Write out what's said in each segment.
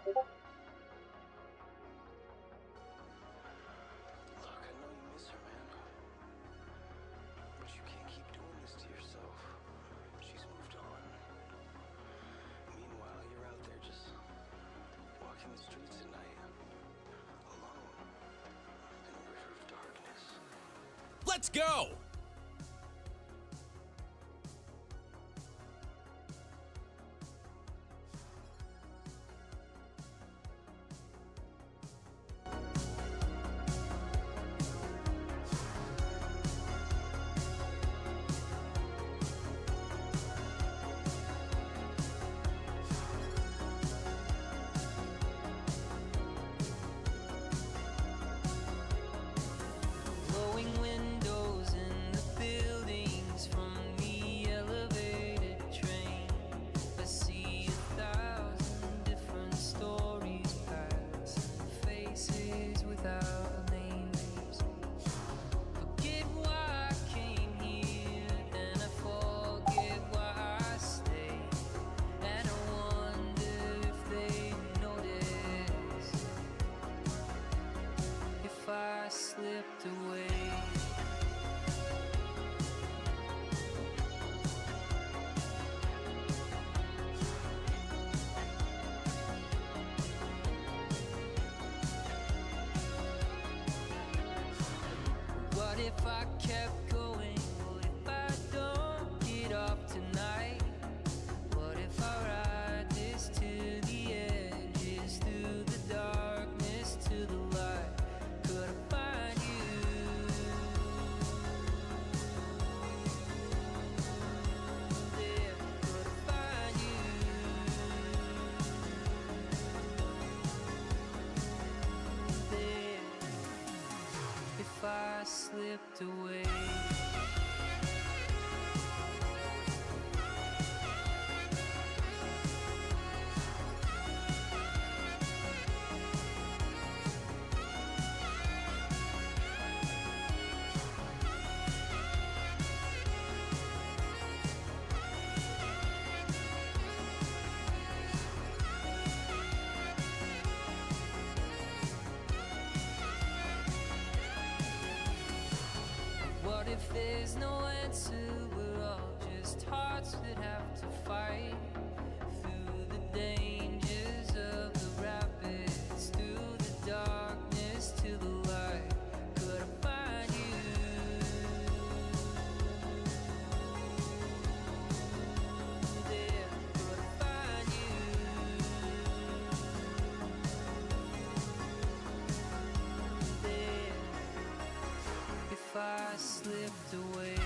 Look, I know you miss her, man. But you can't keep doing this to yourself. She's moved on. Meanwhile, you're out there just walking the streets at night, alone, in a river of darkness. Let's go! Glowing windows in the buildings from the elevated train. I see 1,000 different stories pass, faces without names. Forget why I came here, and I forget why I stayed. And I wonder if they notice if I slipped away. What if I kept going? What if I don't get up tonight? What if I ride this to the edges, through the darkness to the light? Could I find you there? Could I find you there if I slipped away? What if there's no answer? We're all just hearts that have to fight through the dangers of the rapids, through the darkness to the light. Could I find you there? Could I find you there if I slipped away?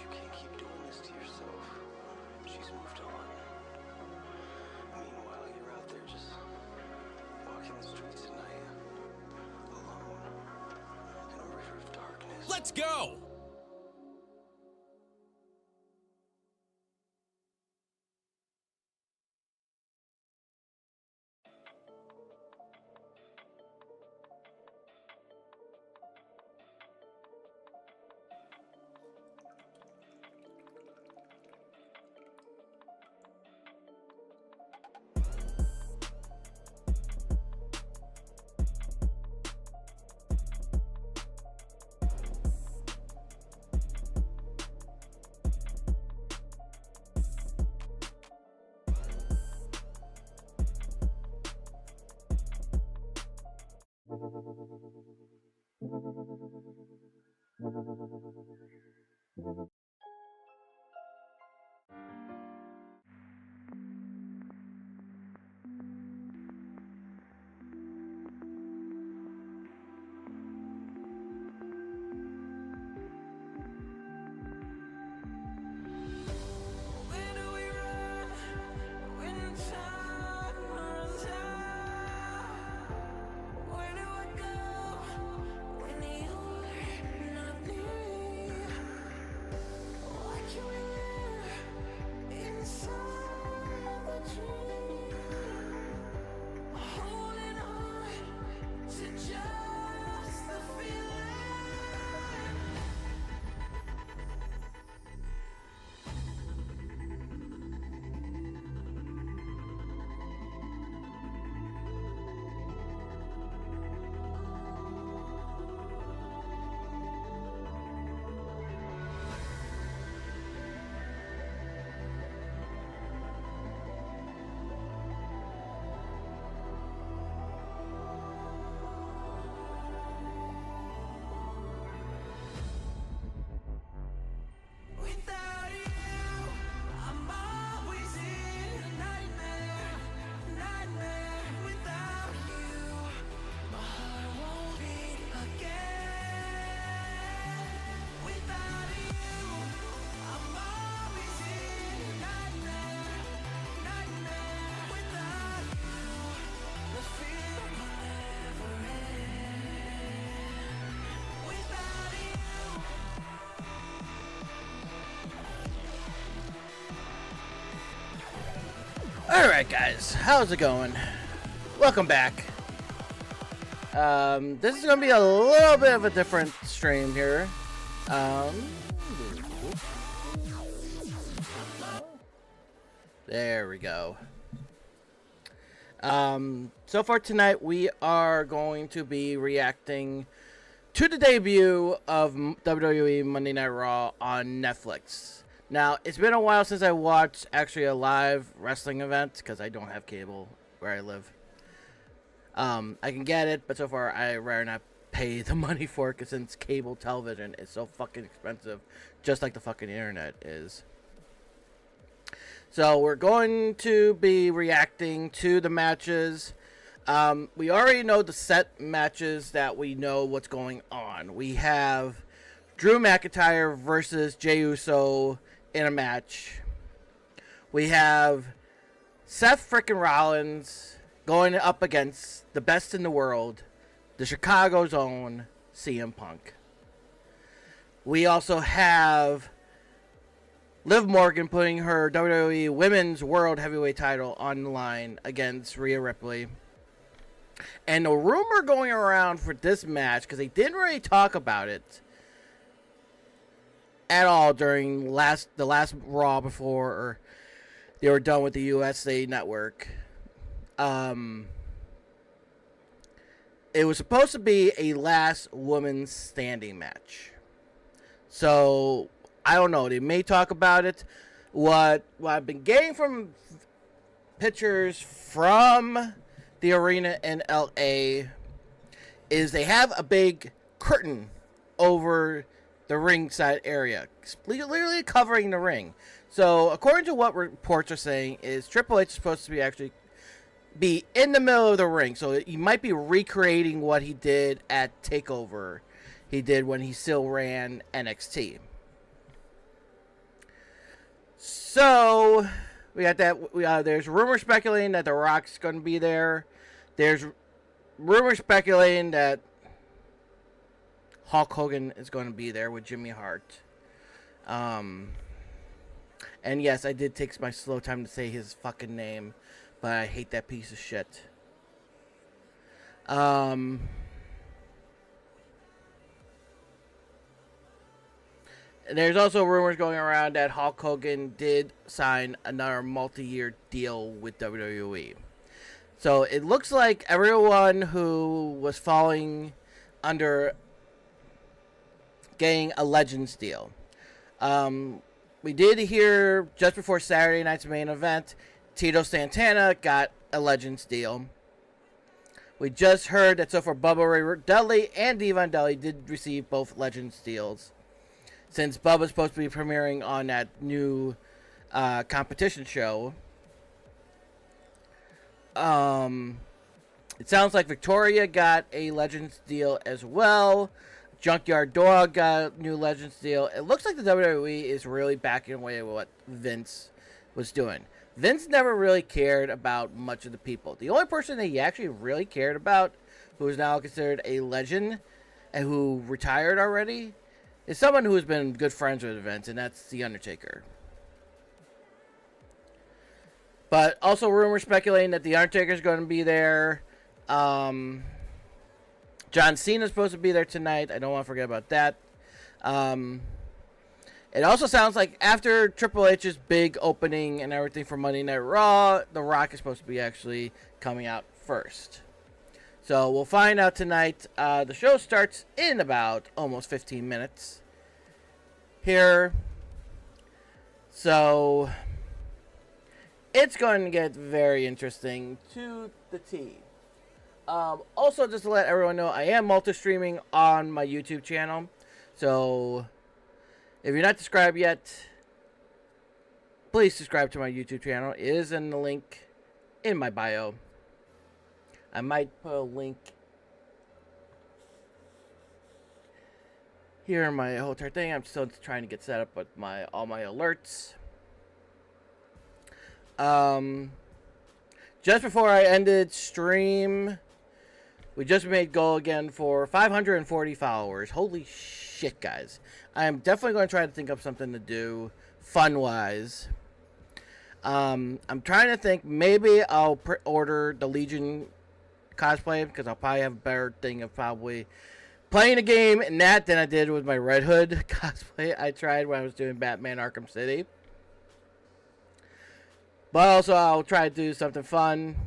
you can't keep doing this to yourself. She's moved on. Meanwhile, you're out there just walking the streets at night, alone, in a river of darkness. Let's go! Where do we run when time runs out? Where do I go when you're not near? Why can't we live inside the dream? Holding on to just the feeling. Without you, I'm always in a nightmare, nightmare. Without you, my heart won't beat again. Without you, I'm always in a nightmare, nightmare. Without you, the fear will never end. Without you. Alright guys, how's it going? Welcome back. This is gonna be a little bit of a different stream here. There we go. So far tonight we are going to be reacting to the debut of WWE Monday Night Raw on Netflix. Now, it's been a while since I watched actually a live wrestling event because I don't have cable where I live. I can get it, but so far I rather not pay the money for it, because since cable television is so fucking expensive, just like the fucking internet is. So we're going to be reacting to the matches. We already know the set matches that we know what's going on. We have Drew McIntyre versus Jey Uso in a match. We have Seth frickin' Rollins going up against the best in the world, the Chicago's own CM Punk. We also have Liv Morgan putting her WWE Women's World Heavyweight title on the line against Rhea Ripley. And the rumor going around for this match, because they didn't really talk about it at all during the last Raw before they were done with the USA Network. It was supposed to be a last woman standing match. So, I don't know. They may talk about it. What I've been getting from pictures from the arena in LA is they have a big curtain over the ringside area, literally covering the ring. So, according to what reports are saying, is Triple H is supposed to be actually be in the middle of the ring. So, he might be recreating what he did at TakeOver. He did when he still ran NXT. So we got that. There's rumors speculating that The Rock's going to be there. There's rumors speculating that Hulk Hogan is going to be there with Jimmy Hart. And yes, I did take my slow time to say his fucking name, but I hate that piece of shit. There's also rumors going around that Hulk Hogan did sign another multi-year deal with WWE. So it looks like everyone who was falling under getting a Legends deal. We did hear just before Saturday night's main event, Tito Santana got a Legends deal. We just heard that so far Bubba Ray Dudley and Devon Dudley did receive both Legends deals, since Bubba's supposed to be premiering on that new competition show. It sounds like Victoria got a Legends deal as well. Junkyard Dog got a new Legends deal. It looks like the WWE is really backing away with what Vince was doing. Vince never really cared about much of the people. The only person that he actually really cared about, who is now considered a legend and who retired already, is someone who has been good friends with Vince, and that's The Undertaker. But also rumors speculating that The Undertaker is going to be there. John Cena is supposed to be there tonight. I don't want to forget about that. It also sounds like after Triple H's big opening and everything for Monday Night Raw, The Rock is supposed to be actually coming out first. So we'll find out tonight. The show starts in about almost 15 minutes here. So it's going to get very interesting to the T. Also, just to let everyone know, I am multi-streaming on my YouTube channel. So if you're not subscribed yet, please subscribe to my YouTube channel. It is in the link in my bio. I might put a link here in my whole entire thing. I'm still trying to get set up with all my alerts. Just before I ended stream, we just made goal again for 540 followers. Holy shit, guys. I am definitely going to try to think of something to do fun-wise. I'm trying to think. Maybe I'll order the Legion cosplay, because I'll probably have a better thing of probably playing a game in that than I did with my Red Hood cosplay I tried when I was doing Batman Arkham City. But also, I'll try to do something fun.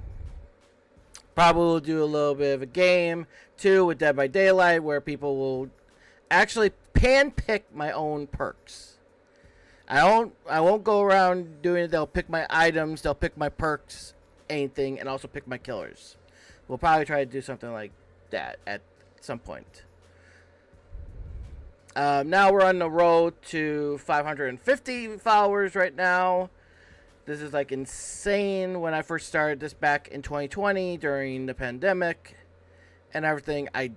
Probably will do a little bit of a game, too, with Dead by Daylight, where people will actually pan-pick my own perks. I won't go around doing it. They'll pick my items, they'll pick my perks, anything, and also pick my killers. We'll probably try to do something like that at some point. Now we're on the road to 550 followers right now. This is like insane. When I first started this back in 2020 during the pandemic and everything, I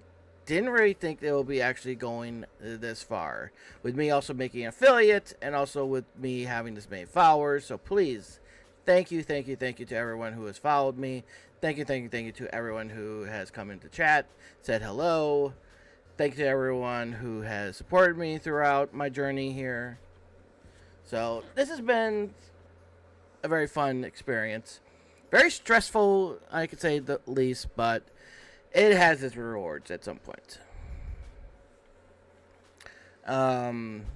didn't really think they will be actually going this far. With me also making an affiliate and also with me having this many followers. So please, thank you to everyone who has followed me. Thank you to everyone who has come into chat, said hello. Thank you to everyone who has supported me throughout my journey here. So this has been a very fun experience. Very stressful, I could say the least, but it has its rewards at some point. Trying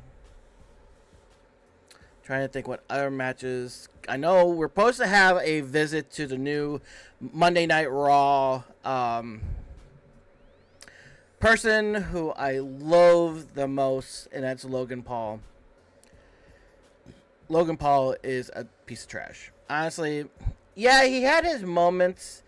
to think what other matches. I know we're supposed to have a visit to the new Monday Night Raw person who I loathe the most, and that's Logan Paul. Logan Paul is a piece of trash. Honestly, yeah, he had his moments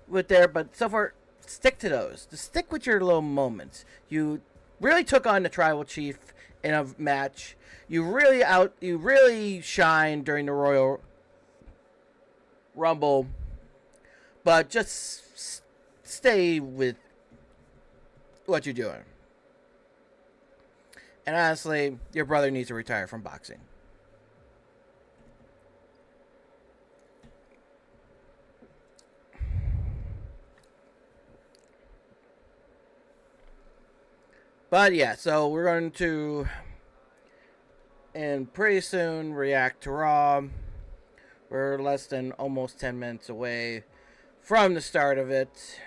with there, but so far, stick to those. Just stick with your little moments. You really took on the Tribal Chief in a match. You really shined during the Royal Rumble, but just stay with what you're doing. And honestly, your brother needs to retire from boxing. But yeah, so we're going to, and pretty soon, react to Raw. We're less than almost 10 minutes away from the start of it.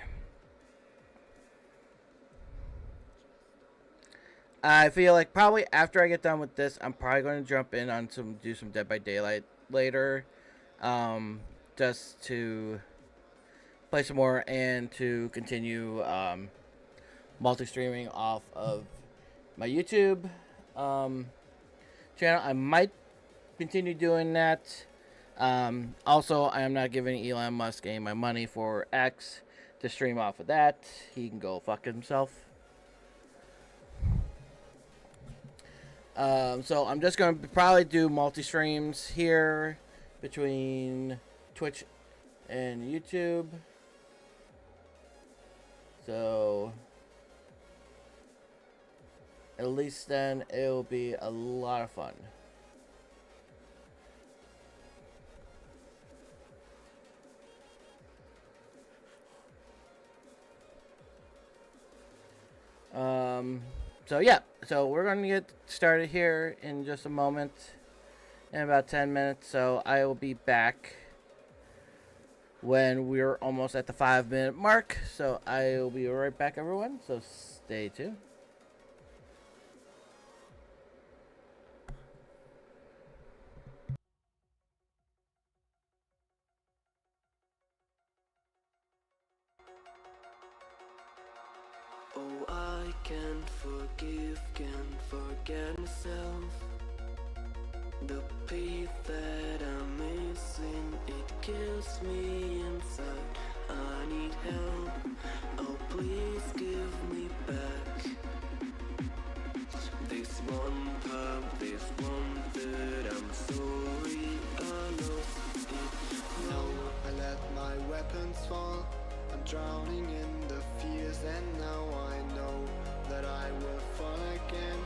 I feel like probably after I get done with this, I'm probably going to jump in on do some Dead by Daylight later, just to play some more and to continue multi-streaming off of my YouTube channel. I might continue doing that. Also, I am not giving Elon Musk any of my money for X to stream off of that. He can go fuck himself. So I'm just going to probably do multi-streams here between Twitch and YouTube. So at least then it'll be a lot of fun. So yeah, so we're going to get started here in just a moment, in about 10 minutes. So I will be back when we're almost at the 5-minute mark. So I will be right back, everyone. So stay tuned. Oh, I can't forget myself. The peace that I'm missing, it kills me inside. I need help, oh please give me back this one part, this one that I'm sorry I lost it. No, I let my weapons fall. I'm drowning in the fears, and now I know that I will fall again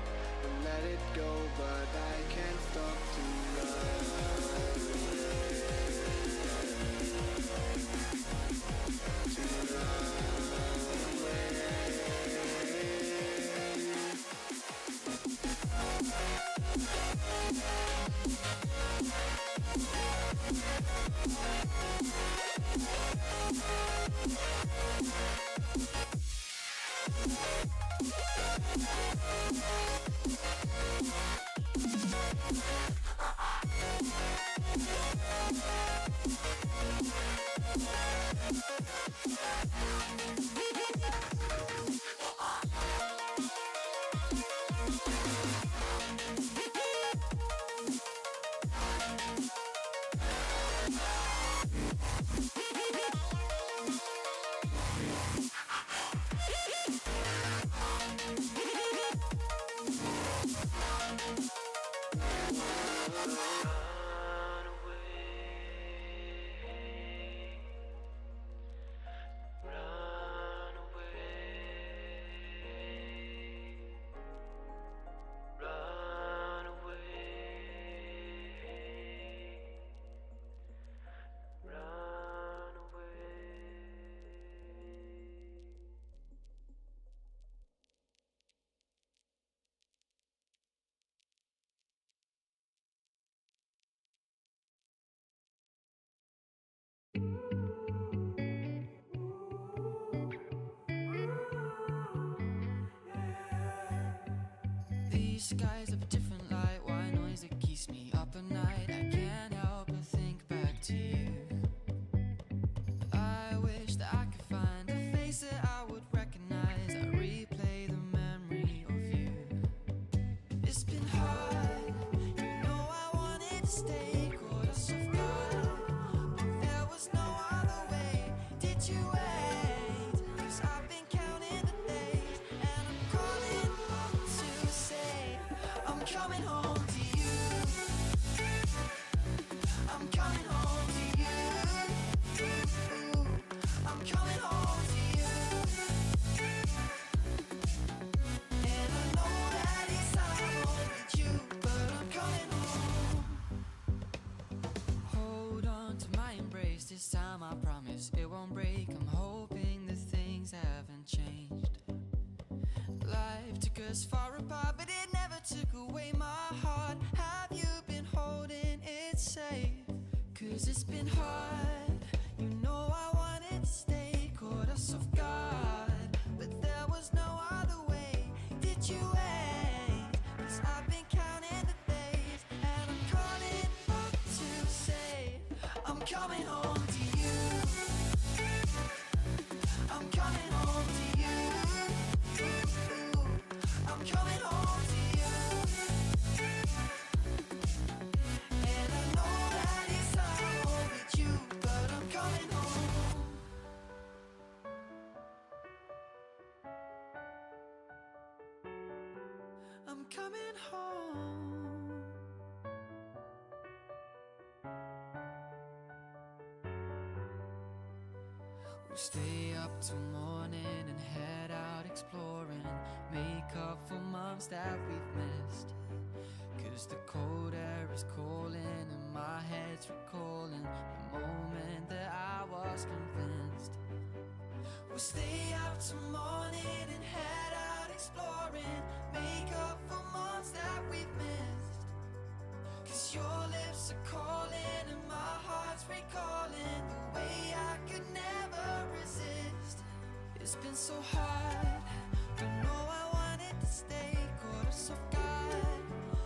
and let it go, but I can't stop to run These skies have a different light, white noise that keeps me up at night. I can't help but think back to you. I wish that I could find a face that I would recognize. I replay the memory of you. It's been hard, you know I wanted to stay, caught us off guard, but there was no other way. Did you wait? 'Cause I've been counting the days, and I'm calling home to say I'm coming home to you. took us far apart, but it never took away my heart. Have you been holding it safe? 'Cause it's been hard. You know I wanted to stay, caught us off guard, but there was no other way. Did you wait? 'Cause I've been counting the days, and I'm calling up to say I'm coming home to you. I'm coming home to you. I'm coming home to you. And I know that it's not overdue, but I'm coming home. I'm coming home. We'll stay up till morning and head out exploring, make up for months that we've missed. 'Cause the cold air is calling and my head's recalling the moment that I was convinced. We'll stay up till morning and head out exploring, make up for months that we've missed. 'Cause your lips are calling and my heart's recalling the way I could never resist. It's been so hard, but no, I wanted to stay, caught us off guard,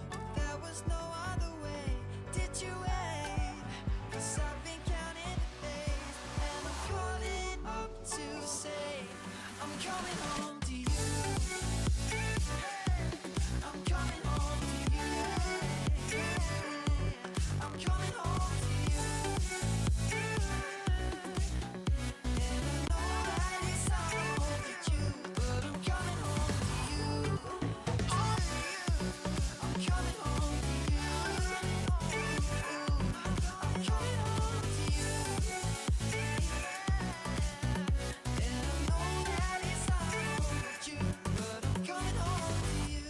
but there was no other way. Did you wait? 'Cause I've been counting the days, and I'm calling up to say I'm coming home to you. I'm coming home to you. I'm coming home to you. And I know that it's not overdue, but I'm coming home to you. I'm coming home to you. I'm coming home to you. And I know that it's not overdue, but I'm coming home to you.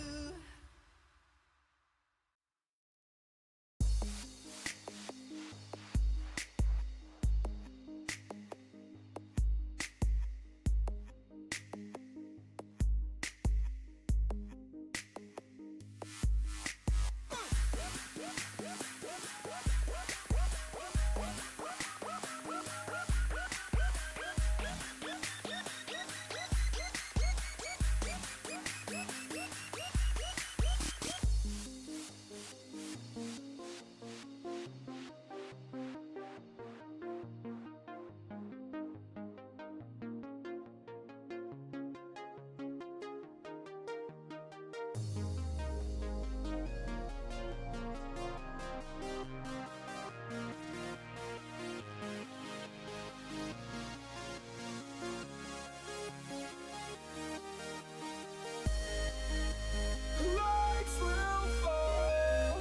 Lights will fall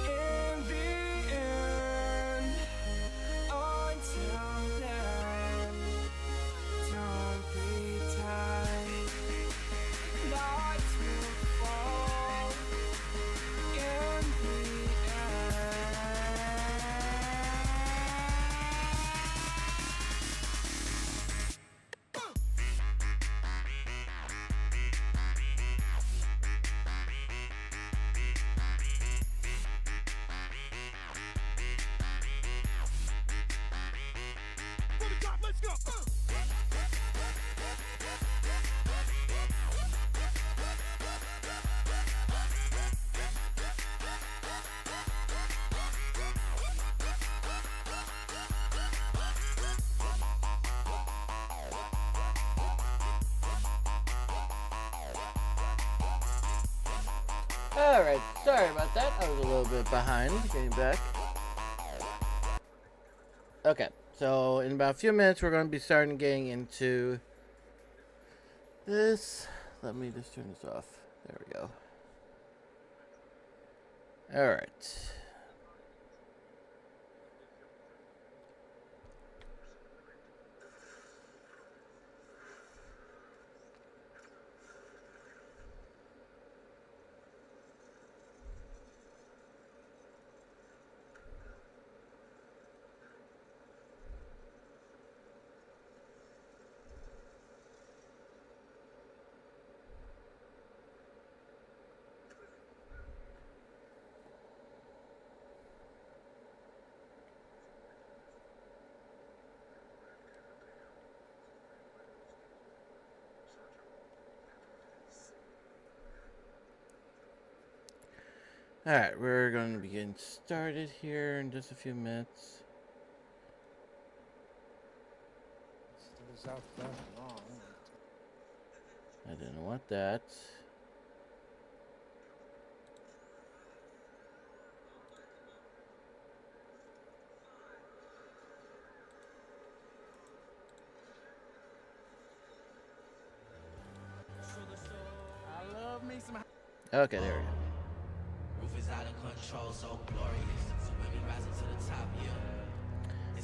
in the end. Until then, don't be tied. Lights will fall in the end. For the top, let's go. Alright, sorry about that. I was a little bit behind getting back. Okay, so in about a few minutes, we're going to be starting getting into this. Let me just turn this off. There we go. Alright. Alright, we're going to be getting started here in just a few minutes. I didn't want that. Okay, there we go.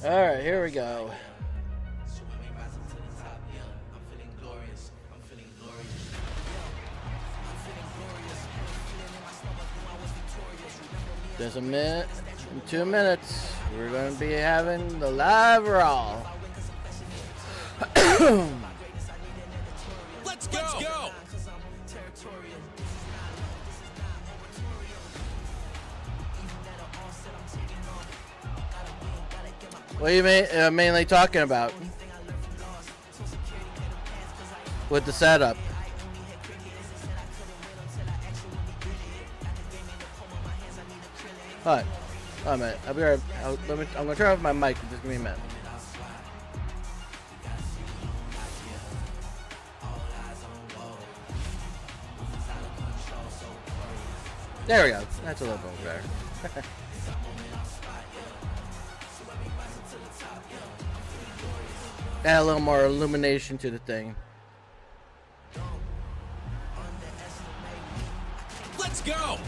All right, here we go. Just a minute, in 2 minutes, we're going to be having the live Raw. Let's go! What are you mainly talking about with the setup? Alright, a minute. I'll be right. I'm gonna turn off my mic. Just give me a minute. There we go. That's a little bit better. Add a little more illumination to the thing. Let's go!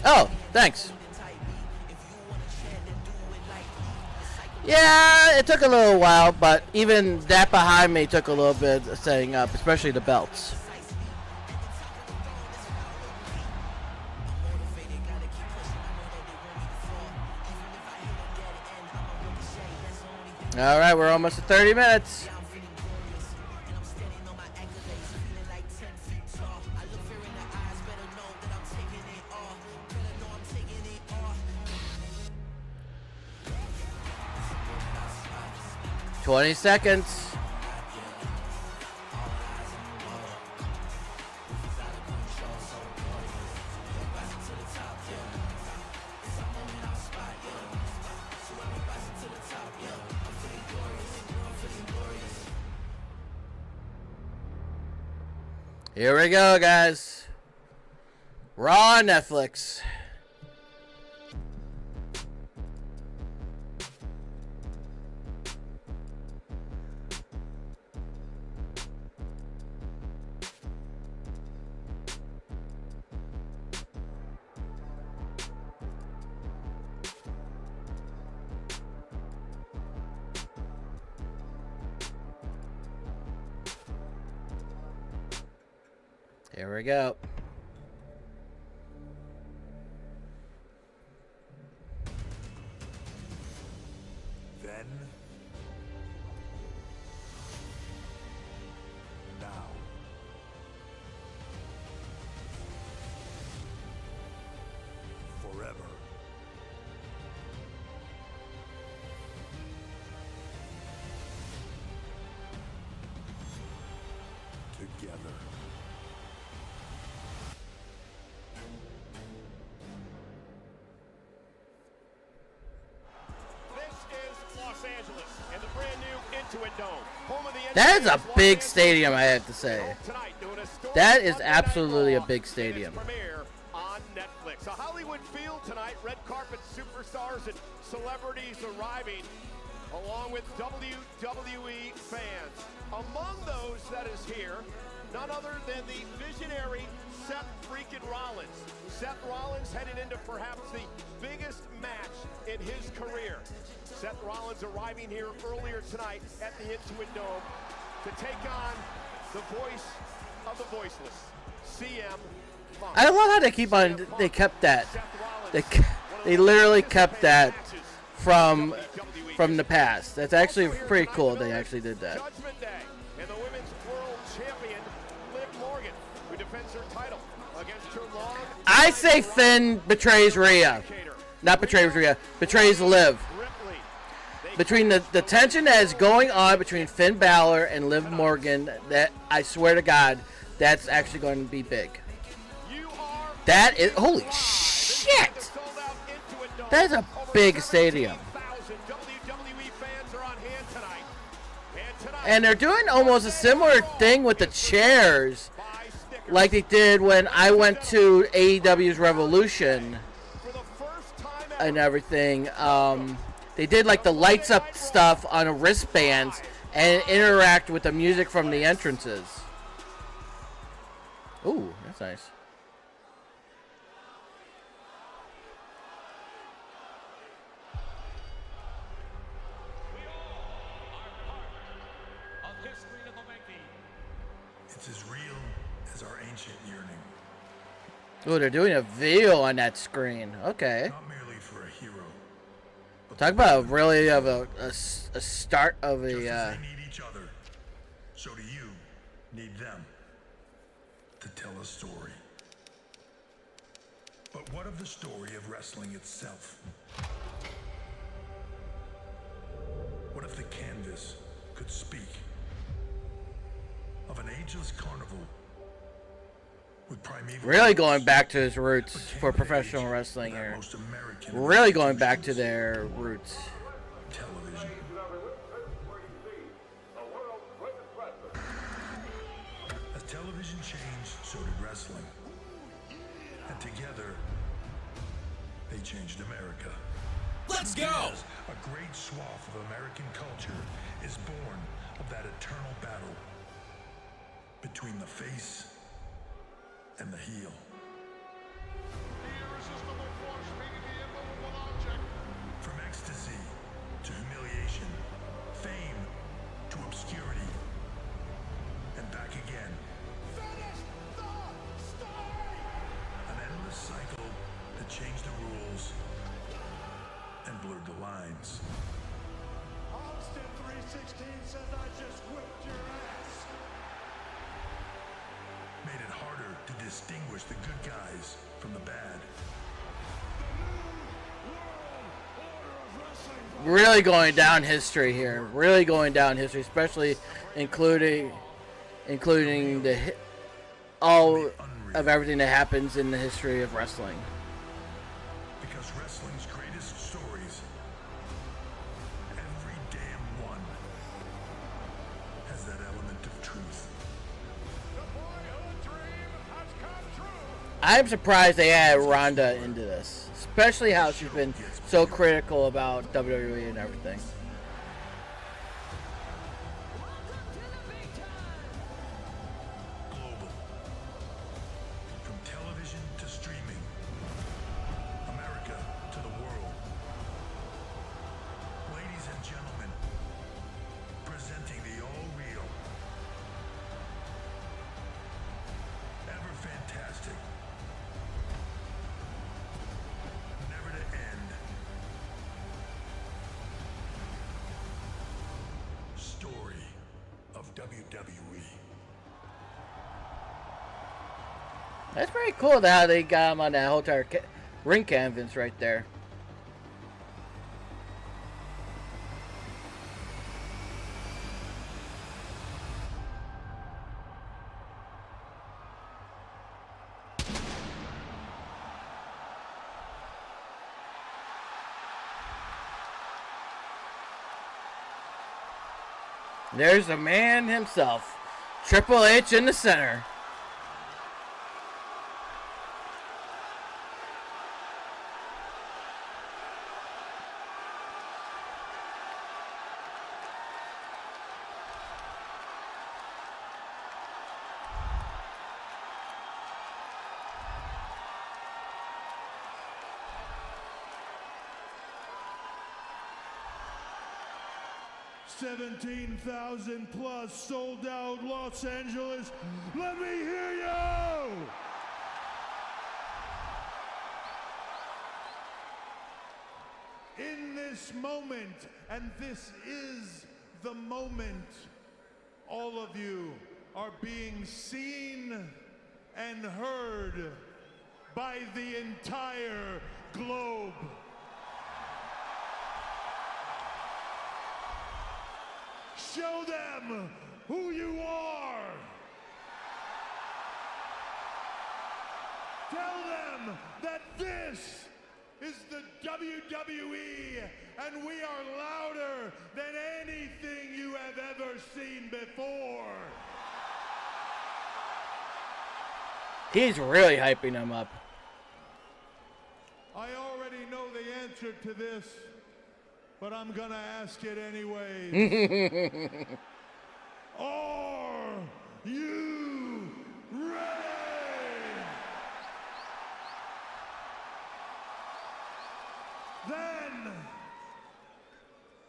Oh, thanks. Yeah, it took a little while, but even that behind me took a little bit of setting up, especially the belts. All right, we're almost at 30 minutes. $20 seconds. Here we go, guys. Raw on Netflix. Here we go. Then, now, forever. Together. That is a big stadium, I have to say. That is absolutely a big stadium. On Netflix. A Hollywood feel tonight. Red carpet superstars and celebrities arriving, along with WWE fans. Among those that is here, none other than the visionary Seth freaking Rollins. Seth Rollins headed into perhaps the biggest match in his career. Seth Rollins arriving here earlier tonight at the Intuit Dome to take on the voice of the voiceless, CM Punk. I love how they keep on. They kept that. They literally kept that from the past. That's actually pretty cool. They actually did that. Judgment Day, and the women's world champion Liv Morgan, who defends her title against her long. I say Finn betrays Rhea. Not betrays Rhea. Betrays Liv. Between the tension that is going on between Finn Balor and Liv Morgan, that I swear to God, that's actually going to be big. You are That is, holy shit! That is a big stadium. And they're doing almost a similar thing with the chairs like they did when I went to AEW's Revolution and everything. They did like the lights up stuff on wristbands and interact with the music from the entrances. Ooh, that's nice. It's as real as our ancient yearning. Oh, they're doing a video on that screen. Okay. Not merely for a hero, but Talk about really of a start of just a. as they need each other, so do you need them to tell a story. But what of the story of wrestling itself? What if the canvas could speak of an ageless carnival with primeval Really going back to his roots for professional wrestling here. most American Really going back to their roots. television. As television changed, so did wrestling. And together, they changed America. Let's go! As a great swath of American culture is born of that eternal battle between the face and the heel. From ecstasy to humiliation, fame to obscurity, and back again. An endless cycle that changed the rules and blurred the lines. Austin 316 says I just whipped your ass. Made it harder to distinguish the good guys from the bad. Really going down history here. Really going down history, especially including the all of everything that happens in the history of wrestling. Because wrestling's greatest stories, every damn one, has that element of truth. I'm surprised they added Ronda into this, especially how she's been so critical about WWE and everything. Global. From television to streaming. America to the world. Ladies and gentlemen, presenting the all-real, ever fantastic, never to end story of WWE. That's pretty cool how they got him on that whole entire ring canvas right there. There's the man himself, Triple H in the center. $17,000 plus sold out Los Angeles. Let me hear you! In this moment, and this is the moment, all of you are being seen and heard by the entire globe. Show them who you are. Tell them that this is the WWE, and we are louder than anything you have ever seen before. He's really hyping him up. I already know the answer to this, but I'm gonna ask it anyways. Are you ready? Then,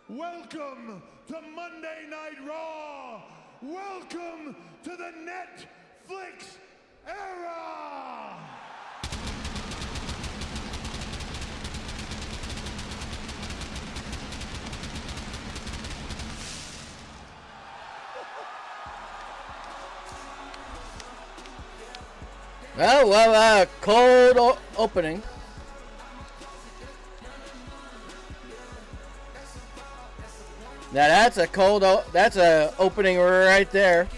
welcome to Monday Night Raw. Welcome to the Netflix era. Well, cold opening. Now that's a that's a opening right there.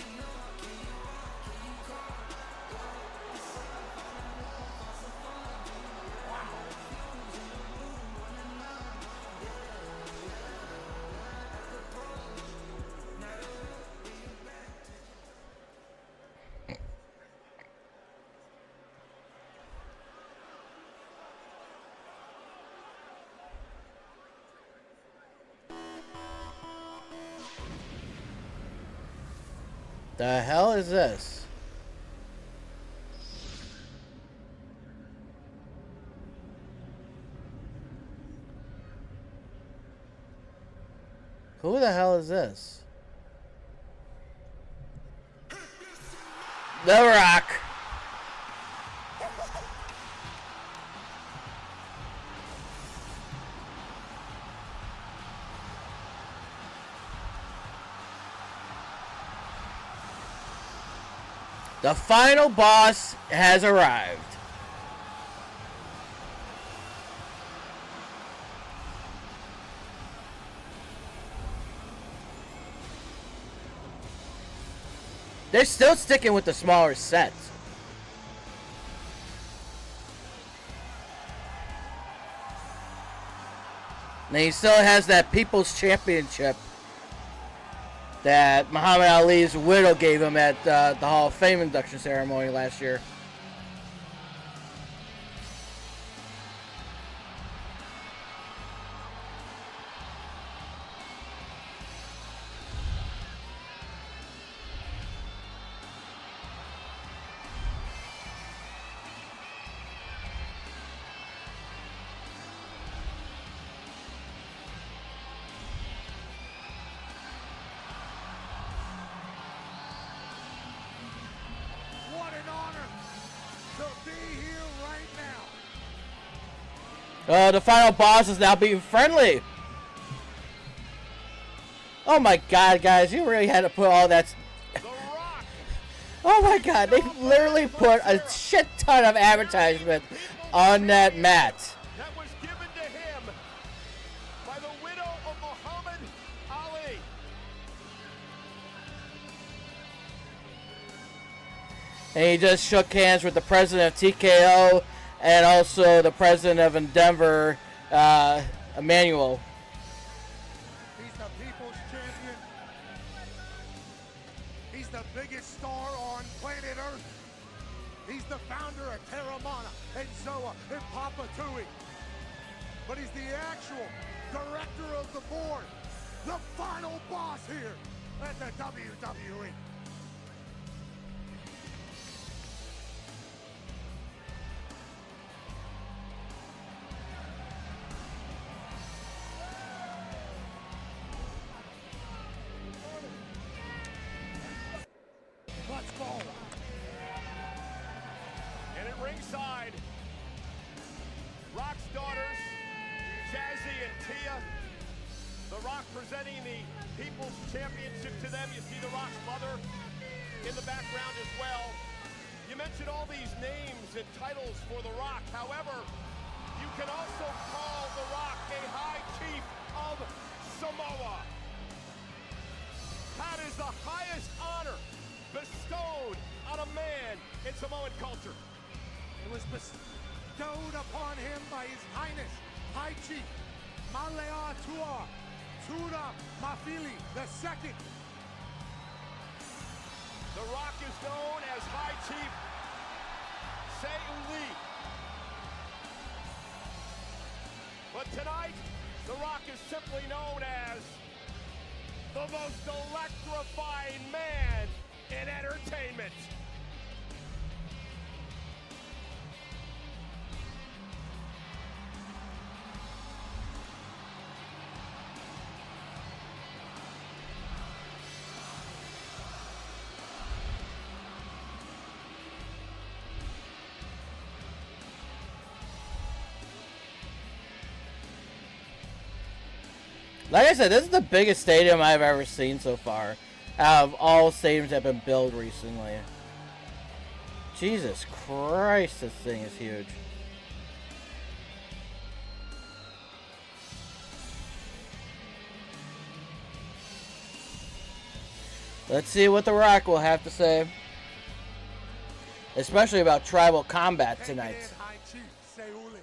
The hell is this? Who the hell is this? The Rock. The final boss has arrived. They're still sticking with the smaller sets. And he still has that People's Championship that Muhammad Ali's widow gave him at the Hall of Fame induction ceremony last year. The final boss is now being friendly. Oh my god, guys, you really had to put all that. Oh my god, they literally put a shit ton of advertisement on that mat. That was given to him by the widow of Muhammad Ali. And he just shook hands with the president of TKO and also the president of Endeavor, Emmanuel. He's the people's champion. He's the biggest star on planet Earth. He's the founder of Terramana and Zoa and Papa Tui. But he's the actual director of the board, the final boss here at the WWE. Let's go. And at ringside, Rock's daughters, Jazzy and Tia. The Rock presenting the People's Championship to them. You see the Rock's mother in the background as well. You mentioned all these names and titles for the Rock. However, you can also call the Rock a High Chief of Samoa. That is the highest honor bestowed on a man in Samoan culture. It was bestowed upon him by His Highness, High Chief Malea Tua Tura Mafili II. The Rock is known as High Chief Seuli. But tonight, The Rock is simply known as the most electrifying man in entertainment. Like I said, this is the biggest stadium I've ever seen so far out of all stadiums that have been built recently. Jesus Christ, this thing is huge. Let's see what The Rock will have to say, especially about tribal combat tonight. High Chief Seuli.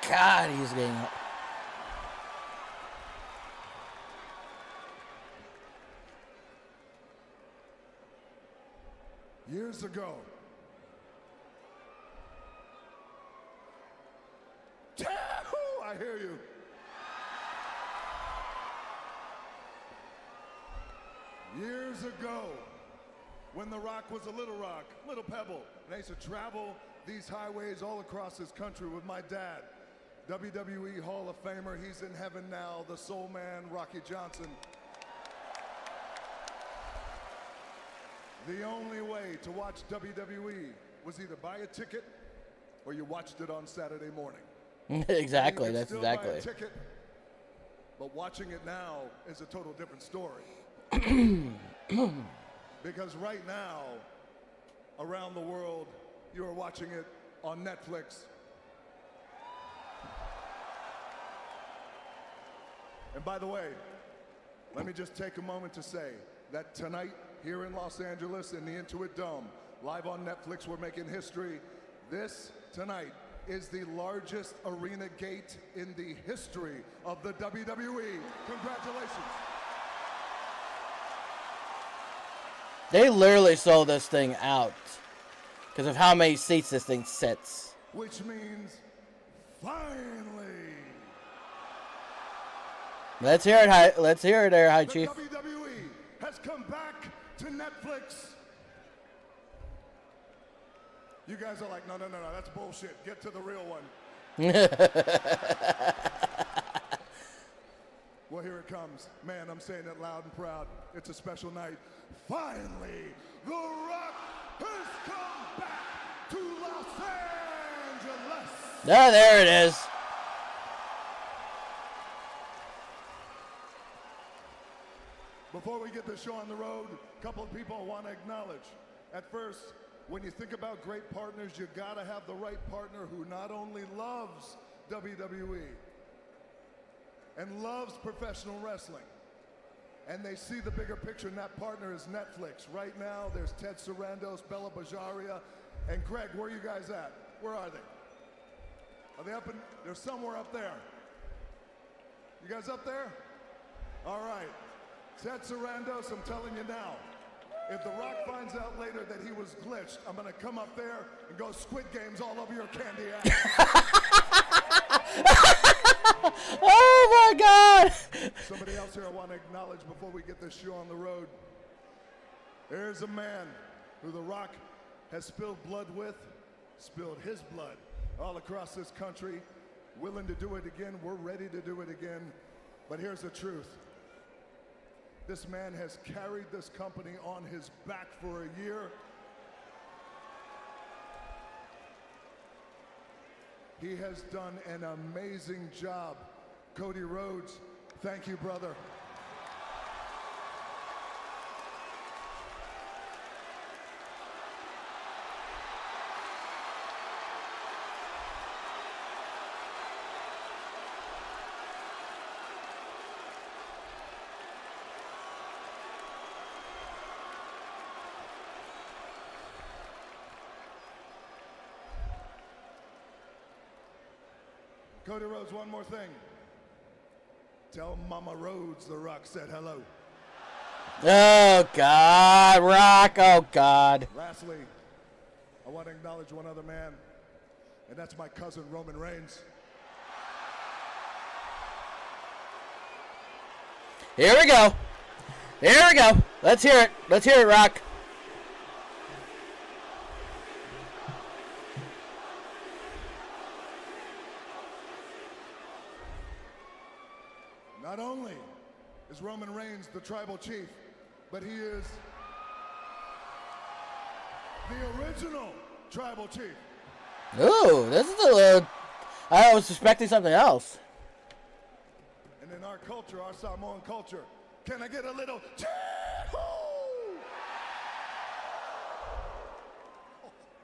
God, he's getting... Years ago, I hear you. Years ago, when The Rock was a little rock, little pebble, and I used to travel these highways all across this country with my dad, WWE Hall of Famer, he's in heaven now, the soul man, Rocky Johnson. The only way to watch WWE was either buy a ticket or you watched it on Saturday morning. Exactly, You could that's still exactly. buy a ticket, but watching it now is a total different story. Because right now, around the world, you are watching it on Netflix. And by the way, let me just take a moment to say that tonight, here in Los Angeles in the Intuit Dome, live on Netflix, we're making history. This, tonight, is the largest arena gate in the history of the WWE. Congratulations. They literally sold this thing out because of how many seats this thing sits. Which means, finally, Let's hear it, let's hear it there, High the Chief. WWE has come back to Netflix. You guys are like, no, that's bullshit. Get to the real one. Well, here it comes. Man, I'm saying it loud and proud. It's a special night. Finally, The Rock has come back to Los Angeles. Oh, there it is. Before we get the show on the road, a couple of people I want to acknowledge. At first, when you think about great partners, you gotta have the right partner who not only loves WWE and loves professional wrestling, and they see the bigger picture, and that partner is Netflix. Right now, there's Ted Sarandos, Bella Bajaria, and Greg, where are you guys at? Where are they? Are they up in, they're somewhere up there. You guys up there? All right. Ted Sarandos, I'm telling you now, if The Rock finds out later that he was glitched, I'm gonna come up there and go Squid Games all over your candy ass. Oh my God! Somebody else here I want to acknowledge before we get this show on the road. There's a man who The Rock has spilled blood with, spilled his blood all across this country, willing to do it again. We're ready to do it again. But here's the truth. This man has carried this company on his back for a year. He has done an amazing job. Cody Rhodes, thank you, brother. Cody Rhodes, one more thing. Tell Mama Rhodes The Rock said hello. Oh, God, Rock. Oh, God. Lastly, I want to acknowledge one other man, and that's my cousin, Roman Reigns. Here we go. Here we go. Let's hear it. Let's hear it, Rock. Not only is Roman Reigns the tribal chief, but he is the original tribal chief. Ooh, this is a little... I was suspecting something else. And in our culture, our Samoan culture, can I get a little chee-hoo?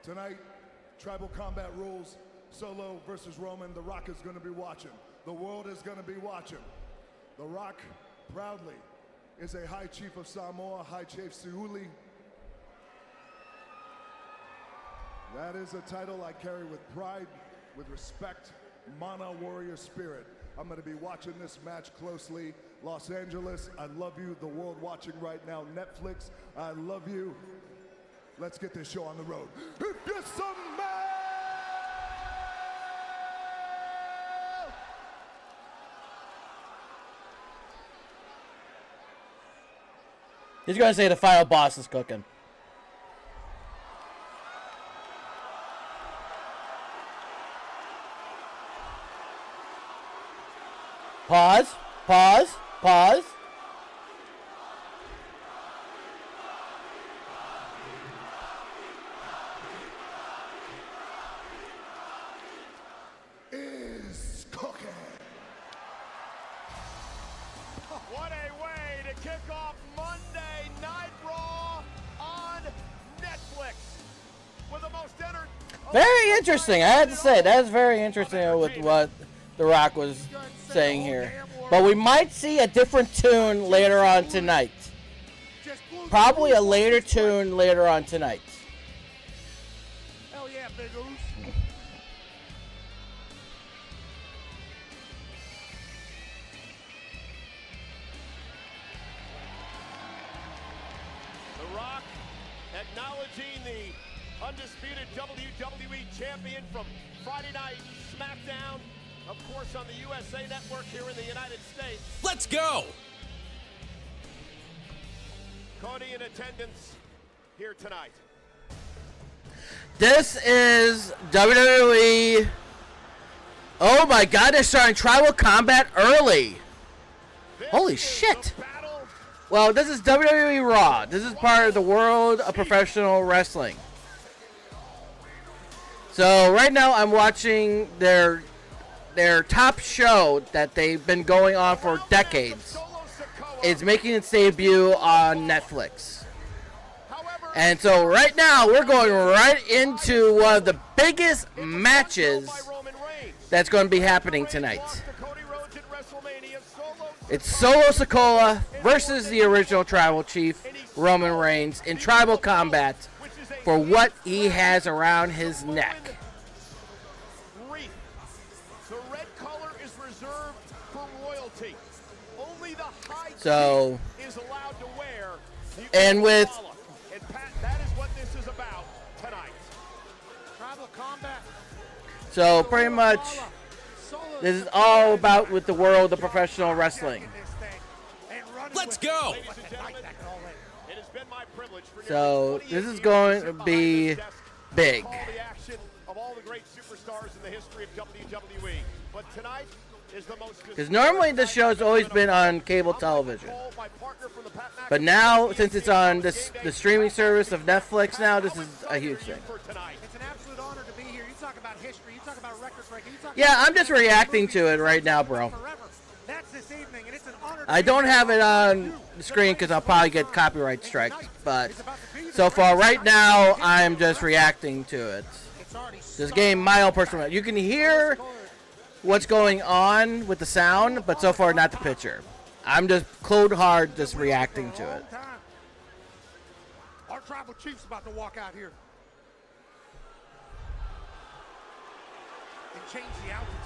Tonight, tribal combat rules, Solo versus Roman. The Rock is going to be watching. The world is going to be watching. The Rock, proudly, is a High Chief of Samoa, High Chief Siuli. That is a title I carry with pride, with respect, Mana warrior spirit. I'm going to be watching this match closely. Los Angeles, I love you. The world watching right now, Netflix, I love you. Let's get this show on the road. If you're some man! He's going to say the final boss is cooking. Pause. Pause. Pause. Is cooking. What a way to kick off Monday Night Raw on Netflix with the most Very interesting. I had to say, that's very interesting with what The Rock was saying here. But we might see a different tune later on tonight. Probably a later tune later on tonight. Hell yeah, Big Oos. The Rock acknowledging the undisputed WWE champion from Friday Night SmackDown, of course on the USA Network here in the United States. Let's go! Cody in attendance here tonight. This is WWE. Oh my God, they're starting Tribal Combat early. Holy shit. Well, this is WWE RAW. This is part of the world of professional wrestling. So right now I'm watching their top show that they've been going on for decades. It's making its debut on Netflix. And so right now we're going right into one of the biggest matches that's going to be happening tonight. It's Solo Sikoa versus the original Tribal Chief, Roman Reigns, in Tribal Combat for what he has around his neck. The red color is reserved for royalty. Only the high So, chief is allowed to wear the and with umbrella. And Pat, that is what this is about tonight. Tribal combat. so pretty much this is all about with the world of professional wrestling. Let's go! Ladies and gentlemen, it has been my privilege for So this is going to be big. all the action of all the great superstars in the history of WWE. But tonight is the most Because normally this show's always been on cable television. But now, since it's on the streaming service of Netflix now, this is a huge thing. It's an absolute honor to be here. You talk about history. You talk about record breaking. Yeah, I'm just reacting to it right now, bro. That's this evening, and it's an honor. I don't have it on the screen because I'll probably get copyright strikes. But so far, right now, I'm just reacting to it. This game, my own personal. You can hear what's going on with the sound, but so far, not the picture. I'm just cold hard, just reacting to it. Our tribal chief's about to walk out here and change the altitude.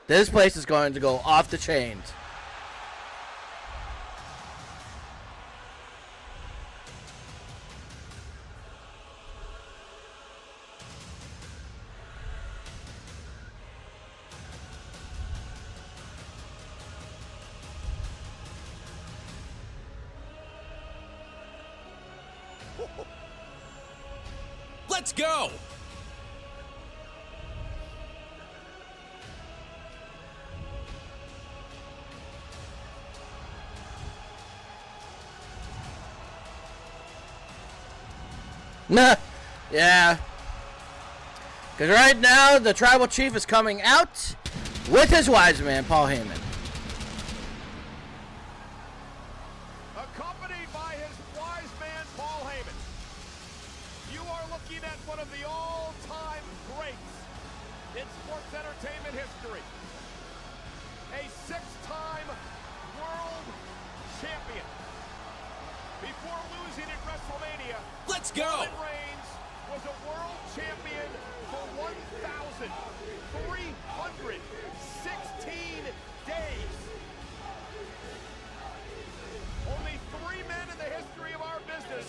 This place is going to go off the chains. Let's go! Nah, yeah. Because right now, the tribal chief is coming out with his wise man, Paul Heyman. Accompanied by his wise man, Paul Heyman. You are looking at one of the all-time greats in sports entertainment history. A six-time world champion. Before losing at WrestleMania, Let's go! Roman Reigns was a world champion for 1,316 days. Only 3 men in the history of our business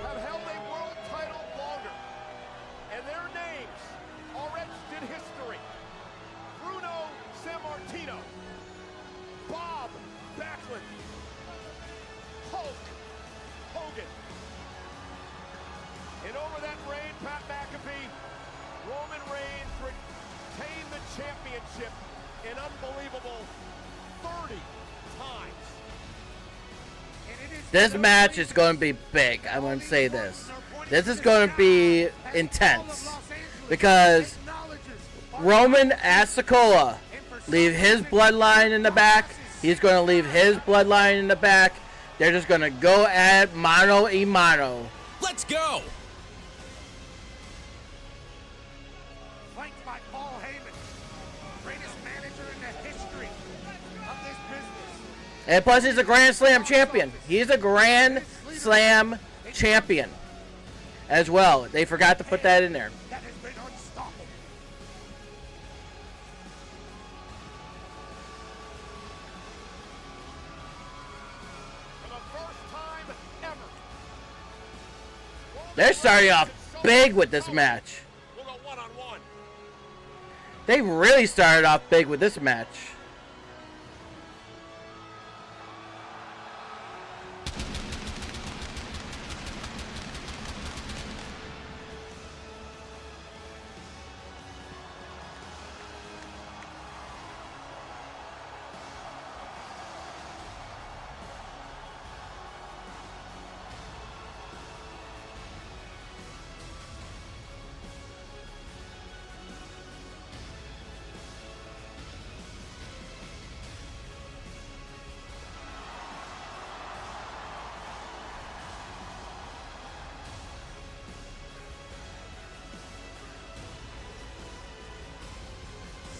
have held a world title longer. And their names are etched in history. Bruno Sammartino, Bob Backlund, Hulk Hogan. And over that reign, Pat McAfee, Roman Reigns retained the championship an unbelievable 30 times. This match is going to be big. I'm going to say this. This is going to be intense. Because Roman asked Sikoa leave his bloodline in the back. He's going to leave his bloodline in the back. They're just going to go at mano a mano. Let's go! Flanked by Paul Heyman, greatest manager in the history of this business. And plus, he's a Grand Slam champion. He's a Grand Slam champion as well. They forgot to put that in there. That has been unstoppable. For the first time ever. They're starting off big with this match. We'll go one-on-one. They really started off big with this match.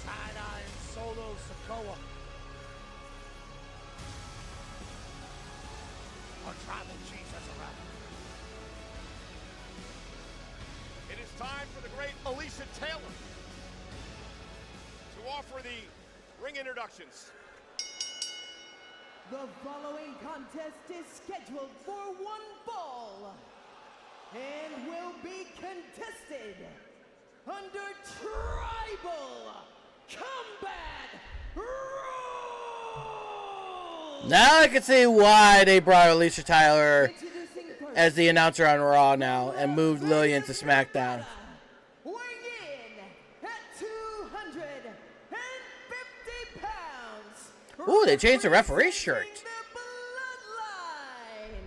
Side-eye and Solo Sikoa. Our tribal chief has arrived. It is time for the great Alicia Taylor to offer the ring introductions. The following contest is scheduled for one fall and will be contested under tribal combat rules. Now I can see why they brought Alicia Tyler Introducing first, as the announcer on Raw now and moved Lillian to SmackDown. weighing in at 250 pounds. Ooh, they changed the referee shirt. representing the Bloodline,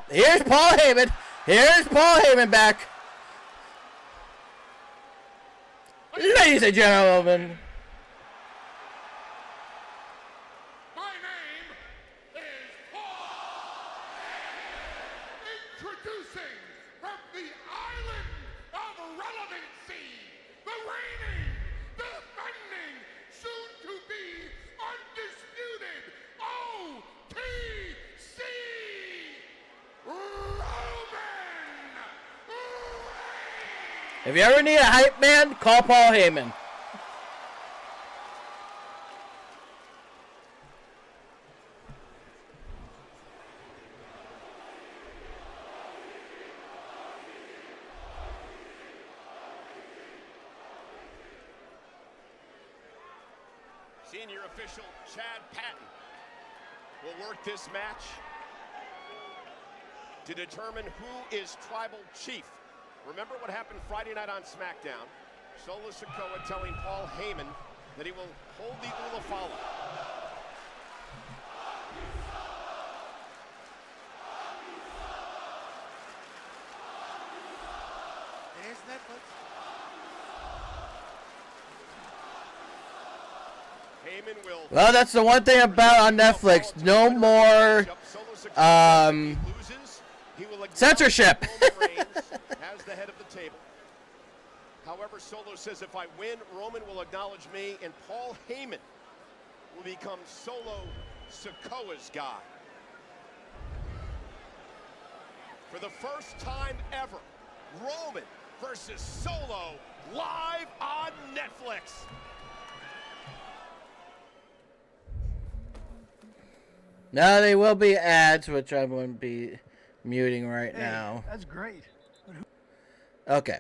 Here's Paul Heyman. Here's Paul Heyman back. Ladies and gentlemen. My name is Paul. Introducing from the island of relevancy, the reigning, defending, soon to be undisputed OTC Roman Reigns. If you ever need a hype man, call Paul Heyman. Senior official Chad Patton will work this match to determine who is tribal chief. Remember what happened Friday night on SmackDown? Solo Sikoa telling Paul Heyman that he will hold the Ulafala. There's Netflix. Heyman will... Well, that's the one thing about on Netflix. No more censorship. As the head of the table. However, Solo says if I win, Roman will acknowledge me, and Paul Heyman will become Solo Sikoa's guy. For the first time ever, Roman versus Solo live on Netflix. Now they will be ads, which I wouldn't be muting right now. That's great. Okay.